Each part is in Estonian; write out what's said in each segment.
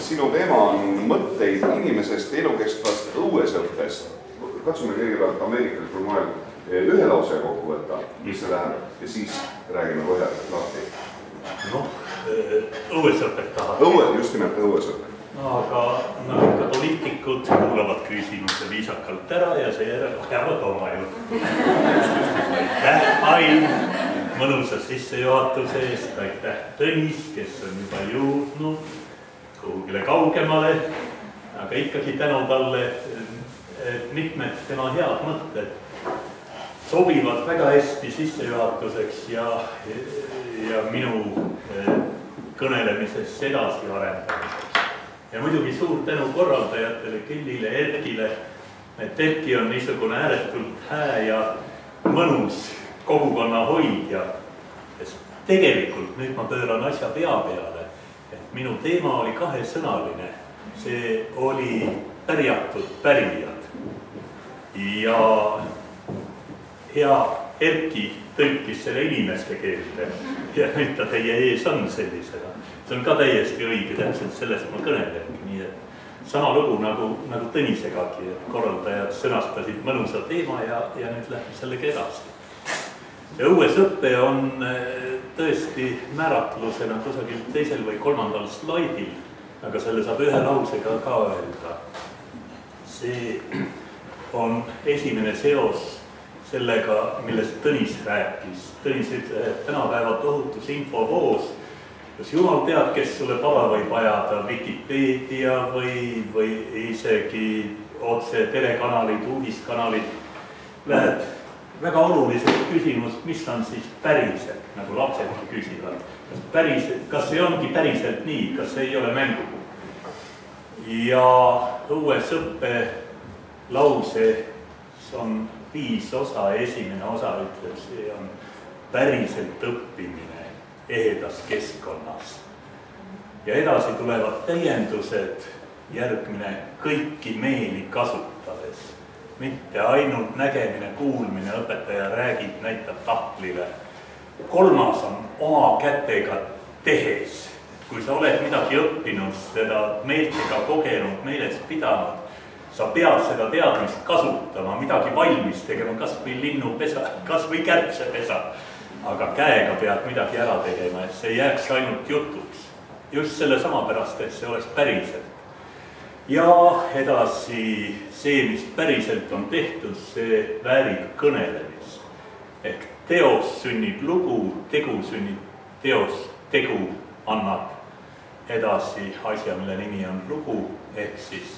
sinu teema on mõtteid inimesest elukestvast õuesõppest. Katsume kõigepealt ameerikalisel moel ühe lause kokku võtta, mis see läheb, ja siis räägime põhjalikult lahti. Noh, õuesõpet tahad. Just nimelt õuesõpet. Aga nagu ka poliitikud kuulavad küsimuse viisakalt ära ja seejärel jäävad oma juurde. Aitäh, Ain, mõnusa sissejuhatuse eest. Aitäh, Tõnis, kes on juba jõudnud kuhugile kaugemale, aga ikkagi tänu talle, et mitmed tema head mõtted sobivad väga hästi sissejuhatuseks ja minu kõnelemisest edasi arendamiseks. Ja muidugi suur tänu korraldajatele, Kellile, Erkile, et Erki on niisugune ääretult hää ja mõnus kogukonna hoidja, sest tegelikult nüüd ma pööran asja pea peale, et minu teema oli kahesõnaline, see oli pärjatud pärijad ja hea Erki tõlkis selle inimeste keelde ja nüüd ta teie ees on sellisena. See on ka täiesti õige, täpselt sellest ma kõnelengi, nii et sama lugu nagu Tõnisegagi, et korraldajad sõnastasid mõnusa teema ja nüüd läheb sellega edasi. See õuesõppe on tõesti määratlusena kusagil 2. või 3. slaidil, aga selle saab ühe lausega ka öelda. See on esimene seos sellega, millest Tõnis rääkis. Tõnis ütles, et tänapäeva tohutus infovoos, kas jumal teab, kes sulle pala võib ajada, Wikipedia või isegi otse telekanalid, uudiskanalid, läheb väga olulised küsimus, mis on siis päriselt, nagu lapsedki küsivad. Kas see ongi päriselt nii, kas see ei ole mängu? Ja õuesõppe lause on 5 osa, esimene osa ütleb, see on päriselt õppimine ehedas keskkonnas. Ja edasi tulevad täiendused, järgmine kõiki meeli kasutades. Mitte ainult nägemine, kuulmine, õpetaja räägib, näitab tahtlile. 3. on oma kätega tehes. Kui sa oled midagi õppinud, seda meeltega kogenud, meeles pidanud, sa pead seda teadmist kasutama, midagi valmis tegema, kas või linnupesa, kas või kärbsepesa. Aga käega pead midagi ära tegema, et see jääks ainult jutuks. Just selle sama pärast, et see oleks päriselt. Ja edasi see, mis päriselt on tehtud, see väärib kõnelemist. Ehk teos sünnib lugu, tegu sünnib teos, tegu annab edasi asja, mille nimi on lugu, ehk siis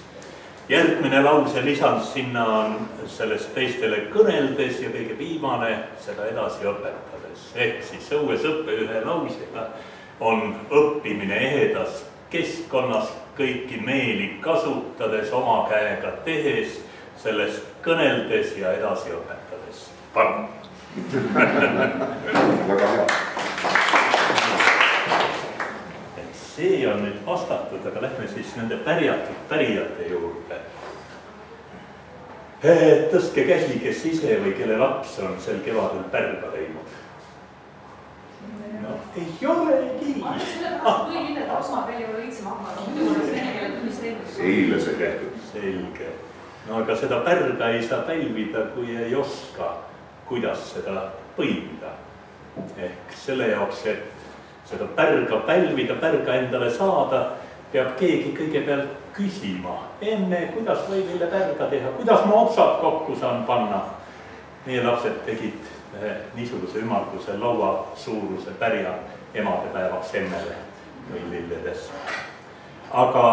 järgmine lause lisandus sinna on sellest teistele kõneldes ja kõige viimane seda edasi õpetades. Ehk siis õuesõppe ühe lausega on õppimine ehedas keskkonnas, kõiki meeli kasutades, oma käega tehes, sellest kõneldes ja edasi õpetades. Palun! Väga hea. See on nüüd vastatud, aga lähme siis nende pärjatud pärijate juurde. Tõstke käsi, kes ise või kelle laps on sel kevadel pärga teinud. No ei olegi. Kui milleda osmapeal ei ole õitsema hakata, muidu oleks vene keele tunnis teinud. Eile see tehtud. Selge. No aga seda pärga ei saa pälvida, kui ei oska, kuidas seda põimida. Ehk selle jaoks, et seda pärga pälvida, pärga endale saada, peab keegi kõigepealt küsima. Emme, kuidas või mille pärga teha? Kuidas ma otsad kokku saan panna? Meie lapsed tegid niisuguse ümarduse laua suuruse pärja emadepäevaks emmele või lilledes. Aga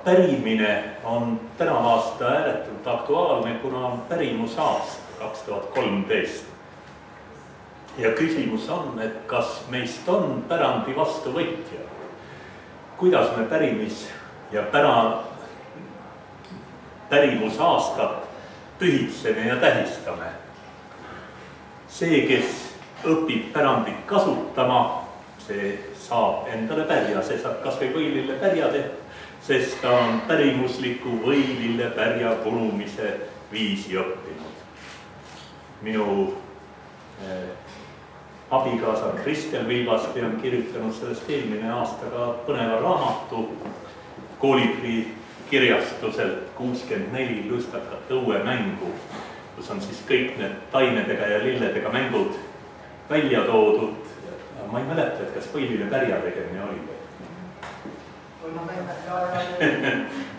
pärimine on tänavu aasta ääretult aktuaalne, kuna on pärimusaasta 2013. Ja küsimus on, et kas meist on pärandi vastuvõtja? Kuidas me pärimis- ja pärimusaastat pühitseme ja tähistame? See, kes õpib pärandit kasutama, see saab endale pärja, see saab kas või võilille pärja teha, sest ta on pärimusliku võilille pärja punumise viisi õppinud. Minu abikaasa Kristel Vilvaste on kirjutanud sellest eelmine aasta ka põneva raamatu Kooliprii kirjastuselt 64 lustakate uue mängu, kus on siis kõik need taimedega ja lilledega mängud välja toodud. Ma ei mäleta, et kas Võilile pärja tegemine oli.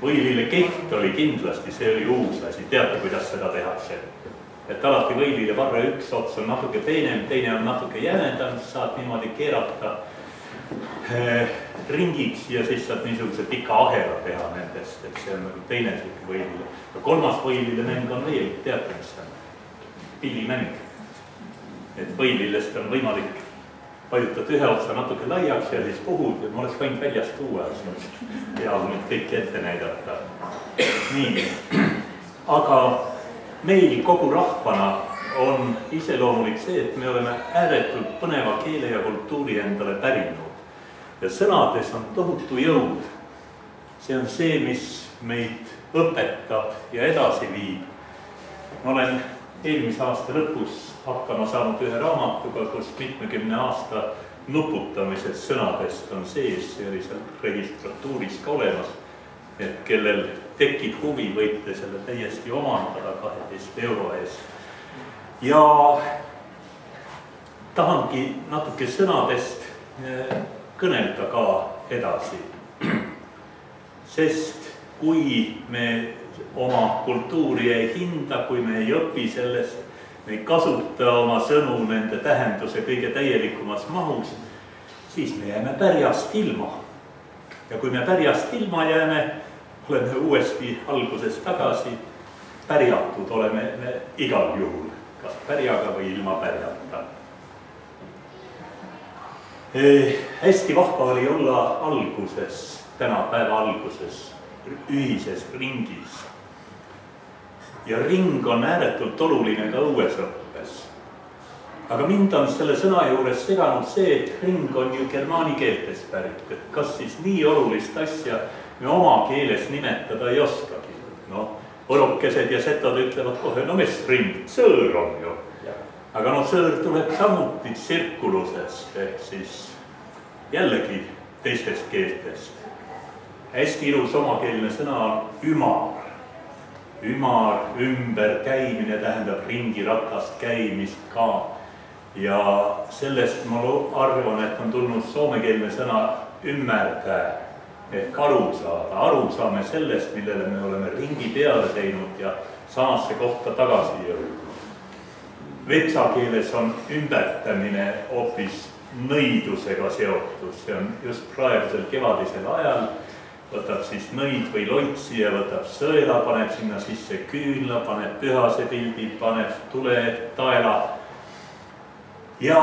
Võilile kett oli kindlasti, see oli uus asi, teate, kuidas seda tehakse. Et alati Võilile varre üks ots on natuke teine on natuke jämedam, saad niimoodi keerata ringiks ja siis saad niisuguse pika ahela teha nendest, et see on nagu teine selline Võilile. Ja kolmas Võilile mäng on veel, teate, mis on? Pillimäng. Et Võililest on võimalik vajutad ühe otsa natuke laiaks ja siis puhud ja ma oleks võinud väljast tuua ja nüüd kõik ette näidata. Nii, aga meil kogu rahvana on iseloomulik see, et me oleme ääretult põneva keele ja kultuuri endale pärinud. Ja sõnades on tohutu jõud. See on see, mis meid õpetab ja edasi viib. Ma olen eelmise aasta lõpus hakkama saanud ühe raamatuga, kus 70 aasta nuputamisest sõnadest on sees, see oli seal registratuuris ka olemas, et kellel tekib huvi, võite selle täiesti omandada 12 euro eest. Ja tahangi natuke sõnadest kõnelda ka edasi, sest kui me oma kultuuri ei hinda, kui me ei õpi sellest, me ei kasuta oma sõnu nende tähenduse kõige täielikumas mahus, siis me jääme pärjast ilma. Ja kui me pärjast ilma jääme, oleme uuesti alguses tagasi, pärjatud oleme me igal juhul, kas pärjaga või ilma pärjata. Hästi vahva oli olla alguses, tänapäeva alguses, ühises ringis. Ja ring on ääretult oluline ka õuesõppes. Aga mind on selle sõna juures seganud see, et ring on ju germaani keeltes pärit, et kas siis nii olulist asja me oma keeles nimetada ei oskagi. No, orokesed ja setod ütlevad kohe, no mis ring, sõõr on ju. Aga no sõõr tuleb samuti tsirkulusest, ehk siis jällegi teistest keeltest. Hästi ilus omakeelne sõna on ümar. Ümar, ümber käimine tähendab ringiratast käimist ka. Ja sellest ma arvan, et on tulnud soomekeelne sõna ümmertää, ehk aru saada. Aru saame sellest, millele me oleme ringi peale teinud ja samasse kohta tagasi jõudnud. Vetsa keeles on ümbertämine hoopis nõidusega seotud. See on just praegusel kevadisel ajal. Võtab siis nõid või loitsi ja võtab sõela, paneb sinna sisse küünla, paneb pühase pildi, paneb tule, taela ja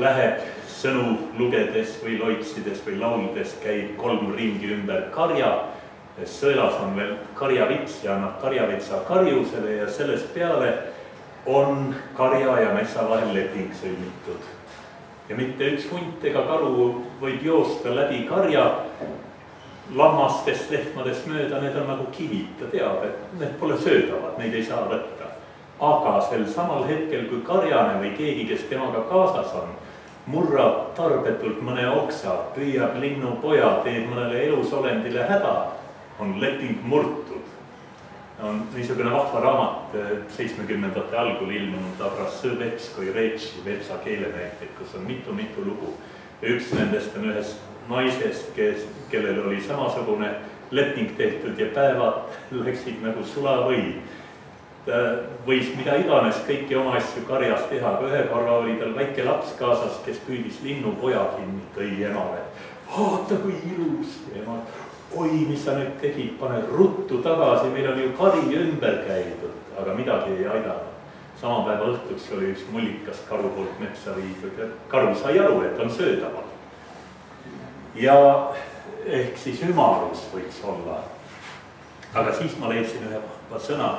läheb sõnu lugedes või loitsides või lauldes, käib 3 ringi ümber karja. Sõelas on veel karjavits ja annab karjavitsa karjusele ja sellest peale on karja ja metsa vahel leping sõlmitud. Ja mitte üks hunt ega karu võib joosta läbi karja, lammastest, lehtmadest mööda, need on nagu kivid, ta teab, et need pole söödavad, neid ei saa võtta. Aga sel samal hetkel, kui karjane või keegi, kes temaga kaasas on, murrab tarbetult mõne oksa, püüab linnupoja, teeb mõnele elusolendile häda, on leping murtud. On niisugune vahva raamat 70. algul ilmunud Abrasõvetskoi Retši Vetsa keelenäited, kus on mitu lugu. Üks nendest on ühest naisest, kellel oli samasugune leping tehtud ja päevad läksid nagu sulavõi. Ta võis mida iganes kõiki oma asju karjas teha, aga ühe korra oli tal väike laps kaasas, kes püüdis linnupoja kinni, tõi emale. Vaata kui ilus! Ema, oi, mis sa nüüd tegid, pane ruttu tagasi, meil on ju kari ümber käidud, aga midagi ei aidanud. Sama päeva õhtuks oli üks mullikas karu poolt metsa viidud ja karu sai aru, et on söödavad. Ja ehk siis ümarus võiks olla. Aga siis ma leidsin ühe vahva sõna,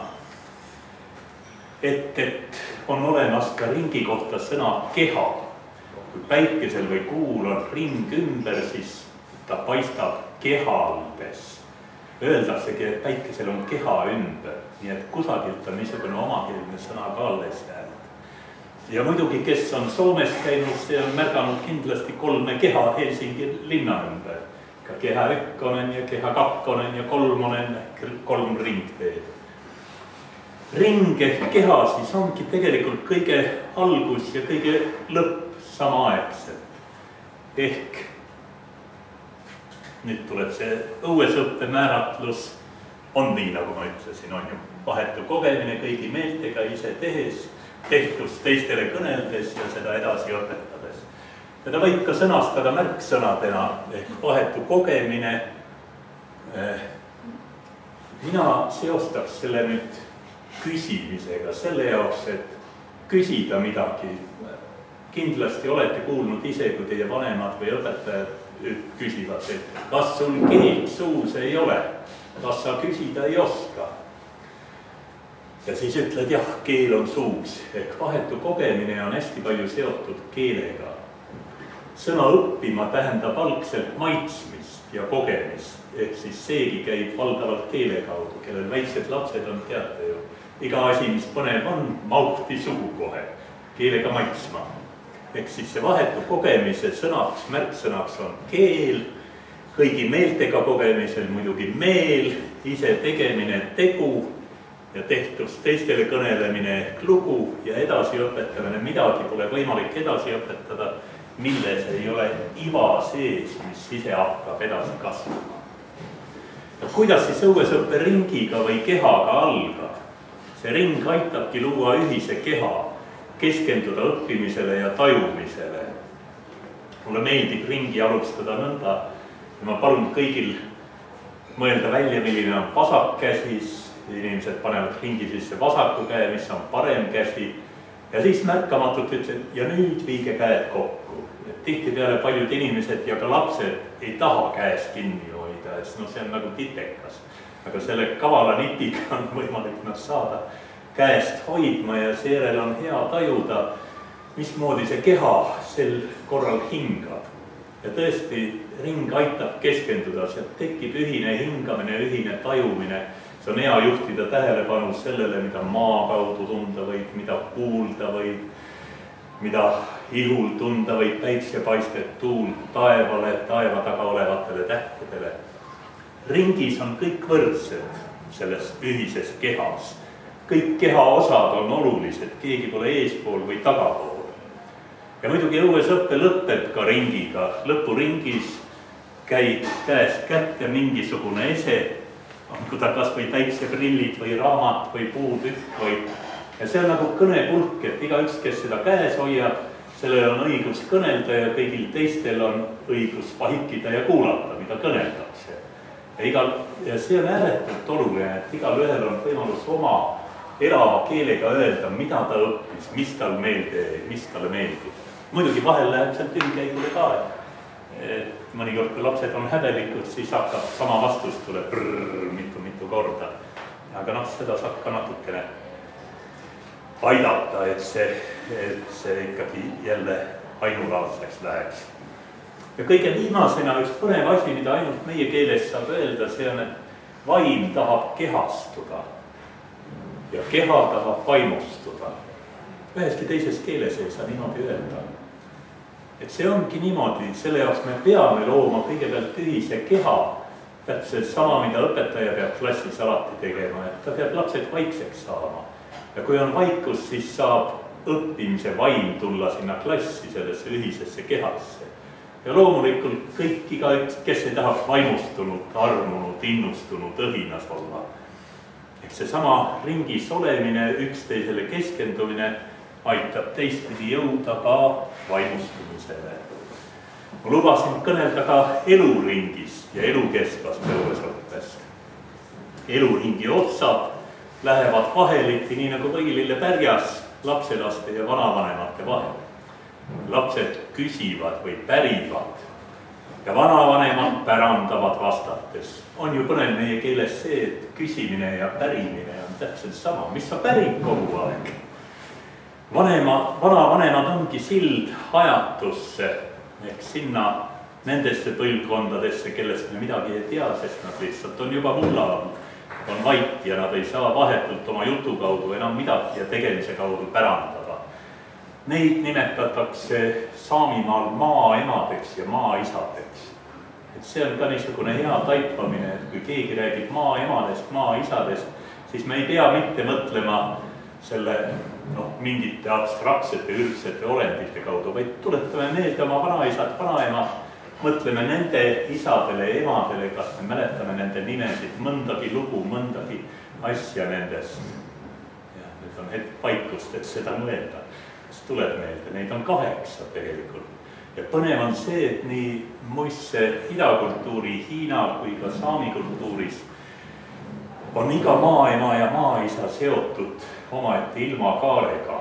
et on olemas ka ringi kohta sõna keha. Kui päikesel või kuul on ring ümber, siis ta paistab kehaldes. Öeldaksegi, et päikesel on keha ümber, nii et kusagilt on niisugune omakeelne sõna ka alles jäänud. Ja muidugi, kes on Soomes käinud, see on märganud kindlasti 3 keha Helsingi linna ümber. ka keha 1 ja keha 2 ja 3 ehk 3 ringteed. Ring ehk keha siis ongi tegelikult kõige algus ja kõige lõpp samaaegselt. Ehk nüüd tuleb see õuesõppe määratlus, on nii, nagu ma ütlesin, on ju vahetu kogemine kõigi meeltega ise tehes, tehtus teistele kõneldes ja seda edasi õpetades. Teda võib ka sõnastada märksõnadena ehk vahetu kogemine. Mina seostaks selle nüüd küsimisega selle jaoks, et küsida midagi. Kindlasti olete kuulnud ise, kui teie vanemad või õpetajad küsivad, et kas sul keelt suus ei ole, kas sa küsida ei oska. Ja siis ütled, jah, keel on suus, ehk vahetu kogemine on hästi palju seotud keelega. Sõna õppima tähendab algselt maitsmist ja kogemist, ehk siis seegi käib valdavalt keele kaudu, kellel väiksed lapsed on, teate ju. Iga asi, mis põnev on, mauhti suhu kohe, keelega maitsma. Ehk siis see vahetu kogemise sõnaks, märksõnaks on keel, kõigi meeltega kogemisel muidugi meel, ise tegemine tegu ja tehtus teistele kõnelemine ehk lugu ja edasi õpetamine. Midagi pole võimalik edasi õpetada, milles ei ole iva sees, mis ise hakkab edasi kasvama. Ja kuidas siis õuesõppe ringiga või kehaga algab? See ring aitabki luua ühise keha, keskenduda õppimisele ja tajumisele. Mulle meeldib ringi alustada nõnda ja ma palun kõigil mõelda välja, milline on vasak käsis. Inimesed panevad ringi sisse vasaku käe, mis on parem käsi. Ja siis märkamatult ütlen, ja nüüd viige käed kokku. Tihtipeale paljud inimesed ja ka lapsed ei taha käes kinni hoida, et no see on nagu titekas. Aga selle kavala nipiga on võimalik nad saada käest hoidma ja seejärel on hea tajuda, mismoodi see keha sel korral hingab. Ja tõesti, ring aitab keskenduda, sealt tekib ühine hingamine, ühine tajumine. See on hea juhtida tähelepanu sellele, mida maa kaudu tunda võib, mida kuulda võib, mida ihul tunda võib, päiksepaistet, tuult taevale, taeva taga olevatele tähtedele. Ringis on kõik võrdsed selles ühises kehas. Kõik keha osad on olulised, keegi pole eespool või tagapool. Ja muidugi õuesõppe lõpeb ka ringiga. Lõpuringis käib käest kätte mingisugune ese, kui ta kas või päikseprillid või raamat või puutükk või. Ja see on nagu kõnepulk, et igaüks, kes seda käes hoiab, sellel on õigus kõnelda ja kõigil teistel on õigus vaikida ja kuulata, mida kõneldakse. Ja see on ääretult oluline, et igal ühel on võimalus oma elava keelega öelda, mida ta õppis, mis tal mis talle meeldib. Muidugi vahel läheb seal tünnkäigule ka, et mõnikord, kui lapsed on häbelikud, siis hakkab sama vastus tuleb mitu korda. Aga seda saab ka natukene aidata, et see ikkagi jälle ainulaadseks läheks. Ja kõige viimasena üks põnev asi, mida ainult meie keeles saab öelda, see on, et vaim tahab kehastuda ja keha tahab vaimustuda. Üheski teises keeles ei saa niimoodi öelda. Et see ongi niimoodi, selle jaoks me peame looma kõigepealt ühise keha, täpselt sama, mida õpetaja peab klassis alati tegema, et ta peab lapsed vaikseks saama. Ja kui on vaikus, siis saab õppimise vaim tulla sinna klassi, sellesse ühisesse kehasse. Ja loomulikult kõik igaüks, kes ei tahaks vaimustunud, armunud, innustunud, õhinas olla. Ehk see sama ringis olemine, üksteisele keskendumine aitab teistpidi jõuda ka vaimustumisele. Ma lubasin kõnelda ka eluringist ja elukestvast õuesõppest. Eluringi otsad lähevad vaheliti, nii nagu võilillepärjas lapselaste ja vanavanemate vahel. Lapsed küsivad või pärivad ja vanavanemad pärandavad vastates. On ju põnev meie keeles see, et küsimine ja pärimine on täpselt sama. Mis sa pärid kogu aeg? Vanavanemad ongi sild ajatusse, ehk sinna nendesse põlvkondadesse, kellest me midagi ei tea, sest nad lihtsalt on juba mulla on vait ja nad ei saa vahetult oma jutu kaudu enam midagi ja tegemise kaudu pärandada. Neid nimetatakse Saamimaal maaemadeks ja maaisadeks. Et see on ka niisugune hea taipamine, et kui keegi räägib maaemadest, maaisadest, siis me ei pea mitte mõtlema selle mingite abstraktsete ürgsete olendite kaudu, vaid tuletame meelde oma vanaisad, vanaemad, mõtleme nende isadele ja emadele, kas me mäletame nende nimesid, mõndagi lugu, mõndagi asja nendest. Ja nüüd on hetk paikust, et seda mõelda, kas tuleb meelde, neid on 8 tegelikult. Ja põnev on see, et nii muisse idakultuuri, Hiina kui ka saami kultuuris on iga maaema ja maaisa seotud omaette ilmakaarega.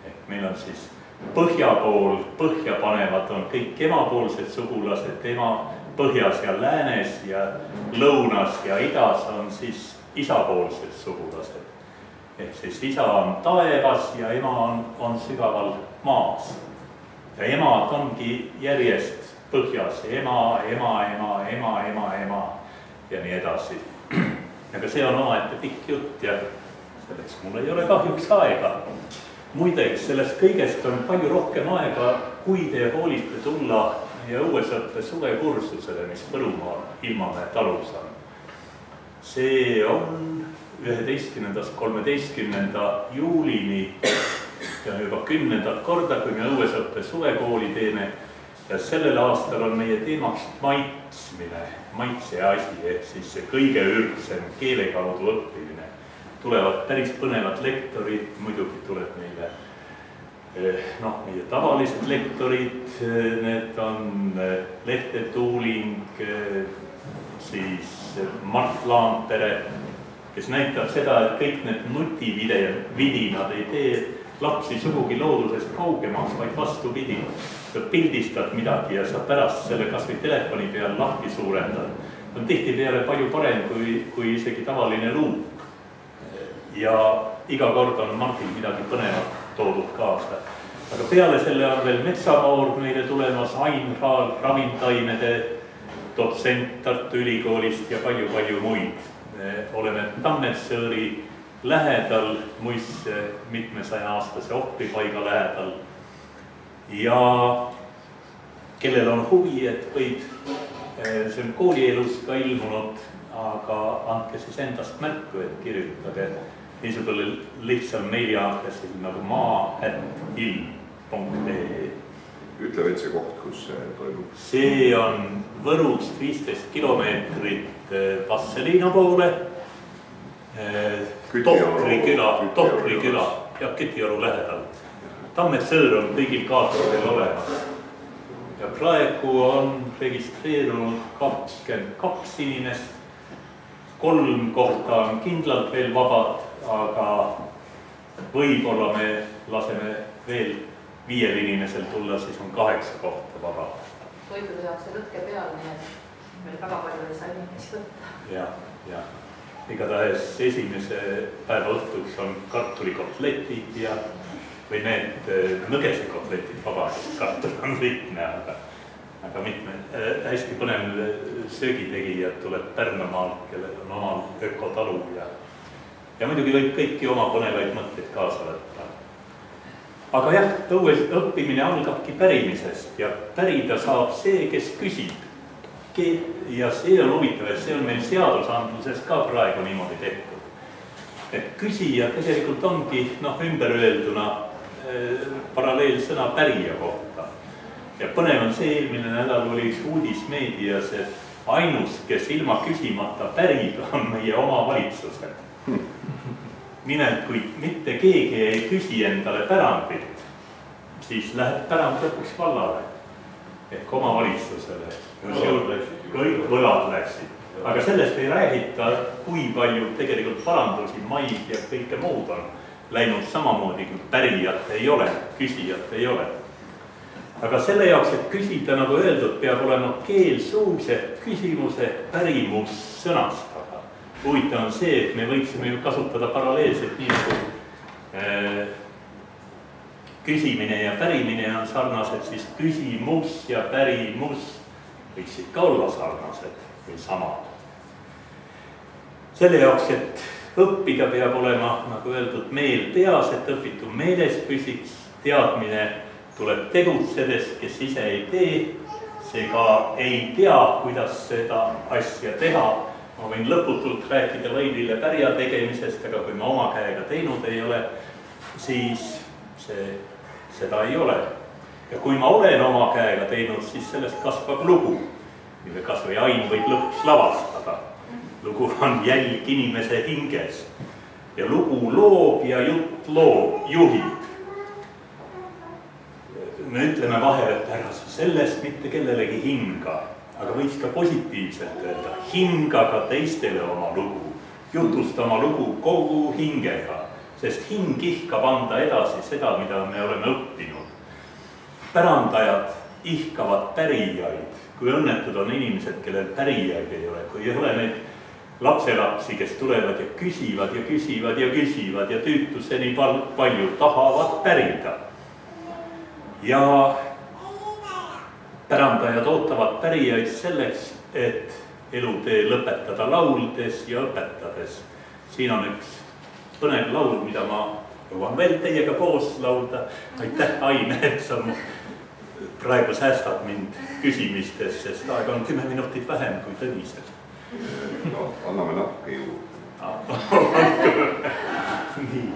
Et meil on siis põhja pool, põhja panevad on kõik emapoolsed sugulased, ema põhjas ja läänes ja lõunas ja idas on siis isapoolsed sugulased. Ehk siis isa on taevas ja ema on sügaval maas. Ja emad ongi järjest põhjas, ema ja nii edasi. Aga see on omaette pikk jutt ja selleks mul ei ole kahjuks aega. Muideks, sellest kõigest on palju rohkem aega, kui te hoolite tulla ja õuesõppe suvekursusele, mis Võrumaal Ilmamäe talus on. See on 11.–13. juulini ja juba 10. korda, kui me õuesõppe suvekooli teeme. Ja sellel aastal on meie teemaks maitsmine, maitse asi, ehk siis see kõige ürgsem keele kaudu õppimine. Tulevad päris põnevad lektorid, muidugi tuleb meile meie tavalised lektorid, need on Lehte Tuuling, siis Mart Laanpere, kes näitab seda, et kõik need nutividinad ei tee lapsi sugugi loodusest kaugemaks, vaid vastupidi. Sa pildistad midagi ja sa pärast selle kas või telefoni peal lahti suurendad. On tihtipeale palju parem kui isegi tavaline luup. Ja iga kord on Martil midagi põnevat toodud kaasa. Aga peale selle on veel Metsamoor meile tulemas, Ain Raal, ravintaimede dotsent Tartu Ülikoolist ja palju muid. Oleme Tammetsõõri lähedal, muisse mitmesaja aastase ohvripaiga lähedal. Ja kellel on huvi, et võib, see on koolielus ka ilmunud, aga andke siis endast märku, et kirjutage niisugune lihtsal meiliaadressil nagu maa@ilm.ee. Ütle veel see koht, kus see toimub. See on Võrust 15 kilomeetrit Vasseliina poole, Tohkri küla ja Kütijoru lähedal. Tammetsõõr on kõigil kaartidel olemas. Ja praegu on registreerunud 22 inimest. 3 kohta on kindlalt veel vabad, aga võib-olla me laseme veel 5 inimesel tulla, siis on 8 kohta vaba. Toidude jaoks võtke peal, nii et meil väga palju ei saa inimesi võtta. Ja. Igatahes esimese päeva õhtuks on kartulikotletid ja või need nõgesekotletid vabasest, kartul on lihtne, aga mitme hästi põnev söögitegijad tuleb Pärnumaalt, kellel on omal ökotalu ja muidugi võib kõiki oma põnevaid mõtteid kaasa võtta. Aga jah, õues õppimine algabki pärimisest ja pärida saab see, kes küsib. Ja see on huvitav, et see on meil seadusandluses ka praegu niimoodi tehtud. Et küsija tegelikult ongi ümber öelduna paralleelsõna pärija kohta. Ja põnev on see, eelmine nädal oli üks uudis meedias, et ainus, kes ilma küsimata pärib, on meie oma valitsused. Nimelt, kui mitte keegi ei küsi endale pärandit, siis läheb pärand lõpuks vallale ehk oma valitsusele. Kõik võlad läksid. Aga sellest ei räägita, kui palju tegelikult parandusi, maid ja kõike muud on läinud samamoodi, kui pärijat ei ole, küsijat ei ole. Aga selle jaoks, et küsida, nagu öeldud, peab olema keel suus, et küsimuse pärimus sõnastada. Huvitav on see, et me võiksime ju kasutada paralleelselt nii nagu küsimine ja pärimine on sarnased, siis küsimus ja pärimus võiksid ka olla sarnased või samad. Selle jaoks, et õppida peab olema, nagu öeldud, meel peas, et õpitu meeles püsiks, teadmine tuleb tegutsedes, kes ise ei tee, seega ei tea, kuidas seda asja teha. Ma võin lõputult rääkida Vailile pärja tegemisest, aga kui ma oma käega teinud ei ole, siis seda ei ole. Ja kui ma olen oma käega teinud, siis sellest kasvab lugu, mille kas või Ain võib lõpuks lavastada. Lugu on jälg inimese hinges ja lugu loob ja jutt juhib. Me ütleme vahel, et ära sa sellest mitte kellelegi hinga, aga võiks ka positiivselt öelda, hinga ka teistele oma lugu, jutusta oma lugu kogu hingega, sest hing ihkab anda edasi seda, mida me oleme õppinud. Pärandajad ihkavad pärijaid, kui õnnetud on inimesed, kellel pärijaid ei ole, kui ei ole neid lapselapsi, kes tulevad ja küsivad ja küsivad ja küsivad ja tüütuseni palju tahavad pärida. Ja pärandajad ootavad pärijaid selleks, et elutee lõpetada lauldes ja õpetades. Siin on üks põnev laul, mida ma jõuan veel teiega koos laulda. Aitäh, Ain, et sa praegu säästad mind küsimistes, sest aega on 10 minutit vähem kui Tõnisel. No, anname natuke juurde. Nii,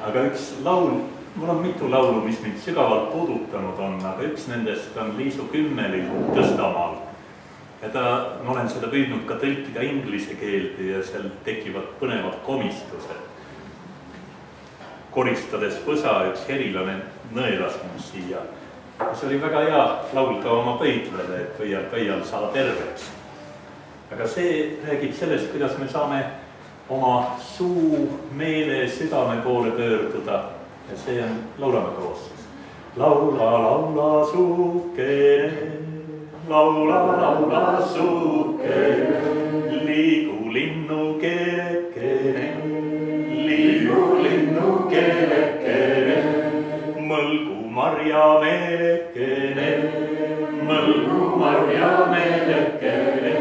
aga üks laul, mul on mitu laulu, mis mind sügavalt puudutanud on, aga üks nendest on Liisu Kümmeli Tõstamaal. Ja ma olen seda püüdnud ka tõlkida inglise keelde ja seal tekivad põnevad komistused. Koristades põsa üks herilane nõelas mind siia. See oli väga hea laulda oma pöidlale, et pöial saa terveks. Aga see räägib sellest, kuidas me saame oma suu, meele, südame poole pöörduda. Ja see on laulame koos siis. Laula, laula suukene, laula suukene, liigu linnu kerekene, liigu linnu kerekene, mõlgu marja meelekene, mõlgu marja meelekene,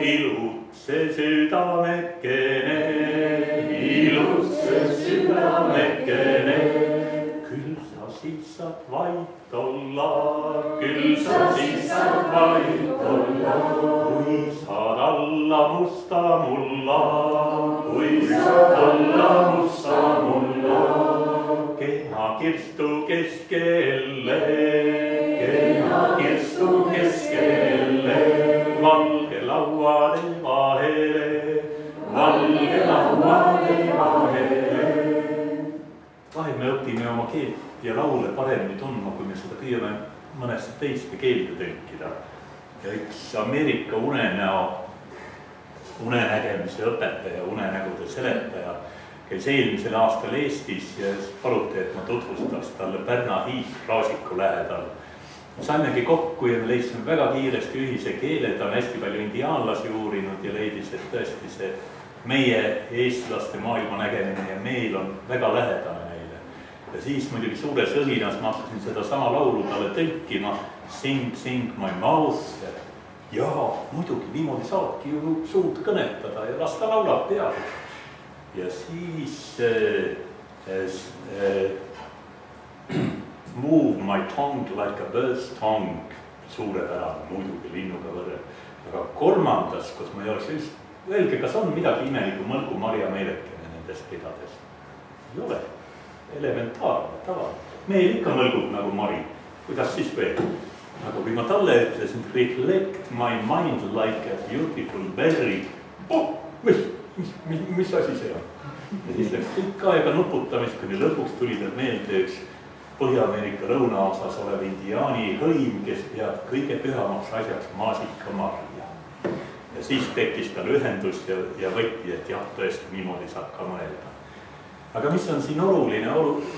ilutse südamekene, ilutse südamekene. Küll sa siis saad vait olla, küll sa siis saad vait olla, kui saad alla musta mulla, kui saad alla musta mulla. Kena kirstu keskelle, kena kirstu keskelle, valge lauade vahele, valge lauade vahele. Vahel me õpime oma keelt ja laule paremini tundma, kui me seda püüame mõnesse teiste keelde tõlkida. Ja üks Ameerika unenägemise õpetaja, unenägude seletaja käis eelmisel aastal Eestis ja paluti, et ma tutvustaks talle Pärna Hiisraasiku lähedal. Saimegi kokku ja me leidsime väga kiiresti ühise keele, ta on hästi palju indiaanlasi uurinud ja leidis, et tõesti see meie eestlaste maailma nägemine ja meil on väga lähedane neile. Ja siis muidugi suures õhinas ma hakkasin seda sama laulu talle tõlkima, Sing, sing my mouth. Ja muidugi niimoodi saabki ju suud kõnetada ja las ta laulab peale. Ja siis move my tongue like a bird's tongue, suurepärane muidugi linnuga võrrel. Aga kolmandas, kus ma ei oleks just, öelge, kas on midagi imelikku mõlgu Marja meelekene nendest pidades? Ei ole. Elementaarne, tavaline. Meil ikka mõlgub nagu Mari. Kuidas siis veel? Aga kui ma talle ütlesin, reflect my mind like a beautiful berry. Mis asi see on? Ja siis läks kõik aega nuputamist, kuni lõpuks tuli tal meelde üks Põhja-Ameerika lõunaosas olev indiaani hõim, kes peab kõige pühamaks asjaks maasikamarja. Ja siis tekkis tal ühendus ja võtti, et jah, tõesti niimoodi saab ka mõelda. Aga mis on siin oluline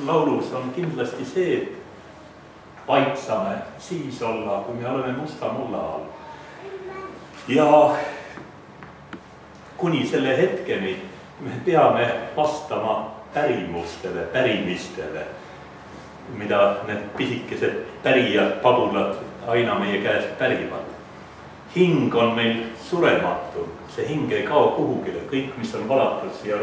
laulus on kindlasti see, et vaiksame siis olla, kui me oleme musta mulla all. Ja kuni selle hetkeni me peame vastama pärimistele, mida need pisikesed pärijad, pabulad aina meie käest pärivad. Hing on meil surematu, see hing ei kao kuhugile, kõik, mis on valatud siia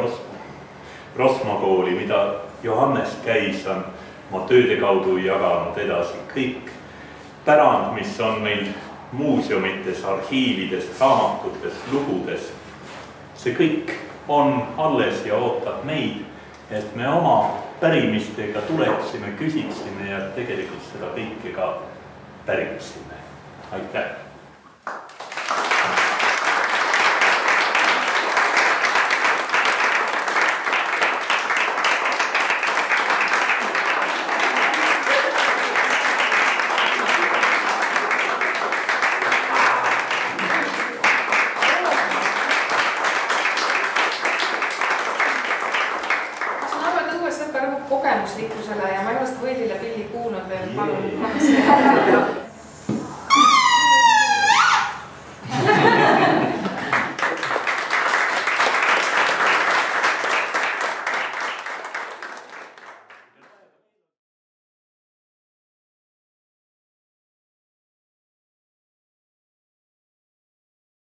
Rosma kooli, mida Johannes käis, on oma tööde kaudu jaganud edasi. Kõik pärand, mis on meil muuseumites, arhiivides, raamatutes, lugudes. See kõik on alles ja ootab meid, et me oma pärimistega tuleksime, küsiksime ja tegelikult seda kõike ka päriksime. Aitäh!